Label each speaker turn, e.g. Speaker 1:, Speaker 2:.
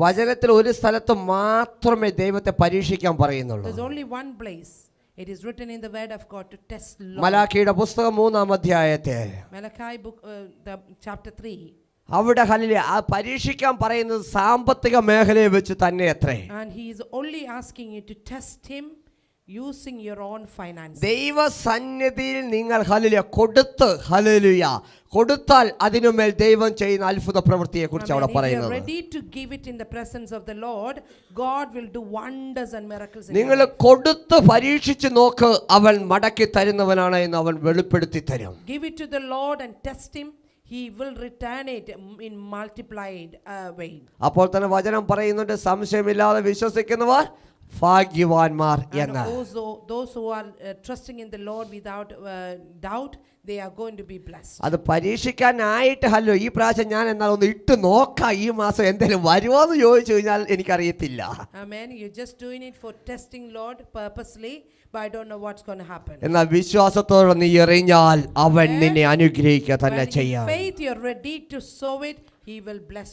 Speaker 1: വചനത്തിൽ ഒരു സ്ഥലത്ത് മാത്രമേ ദൈവത്തെ പരീക്ഷിക്കാൻ പറയുന്നുള്ളൂ.
Speaker 2: There's only one place. It is written in the word of God to test Lord.
Speaker 1: മലാക്കിയുടെ പുസ്തകം 3-ാം അധ്യായത്തെ
Speaker 2: Malachi book, the chapter 3.
Speaker 1: അവിടെ ഹല്ലേലൂയ ആ പരീക്ഷിക്കാൻ പറയുന്നത് സാമ്പത്തിക മേഖലയെ വെച്ച് തന്നെ അത്രേ.
Speaker 2: And he is only asking you to test him using your own finances.
Speaker 1: ദൈവ സന്നിധിയിൽ നിങ്ങൾ ഹല്ലേലൂയ കൊടുത്ത് ഹല്ലേലൂയ കൊടുത്താൽ അതിനുമേൽ ദൈവം ചെയ്യുന്ന അത്ഭുത പ്രവൃത്തിയെ കുറിച്ച് അവിടെ പറയുന്നത്.
Speaker 2: If you are ready to give it in the presence of the Lord, God will do wonders and miracles in
Speaker 1: നിങ്ങൾ
Speaker 2: your life.
Speaker 1: കൊടുത്ത് പരീക്ഷിച്ച് നോക്ക്, അവൻ മടക്കി തരുന്നവനാണ് എന്ന് അവൻ വെളിപ്പെടുത്തി തരും.
Speaker 2: Give it to the Lord and test him. He will return it in multiplied way.
Speaker 1: അപ്പോൾ തന്നെ വചനം പറയുന്നുണ്ട്, സംശയമില്ലാതെ വിശ്വസിക്കുന്നവർ ഭാഗ്യവാന്മാർ
Speaker 2: And
Speaker 1: എന്ന്.
Speaker 2: also those who are trusting in the Lord without doubt, they are going to be blessed.
Speaker 1: അത് പരീക്ഷിക്കാനായിട്ട് hello ഈ പ്രാവശ്യം ഞാൻ എന്നാൽ ഒന്ന് ഇട്ട് നോക്കാം, ഈ മാസം എന്തെങ്കിലും വരുമോ എന്ന് ചോദിച്ചു കഴിഞ്ഞാൽ എനിക്കറിയത്തില്ല.
Speaker 2: Amen. You're just doing it for testing Lord purposely, but I don't know what's going to happen.
Speaker 1: എന്നാൽ വിശ്വാസത്തോടെ നീ എറിഞ്ഞാൽ അവൻ നിന്നെ അനുഗ്രഹിക്കുക തന്നെ
Speaker 2: When in
Speaker 1: ചെയ്യാം.
Speaker 2: faith you're ready to sow it, he will bless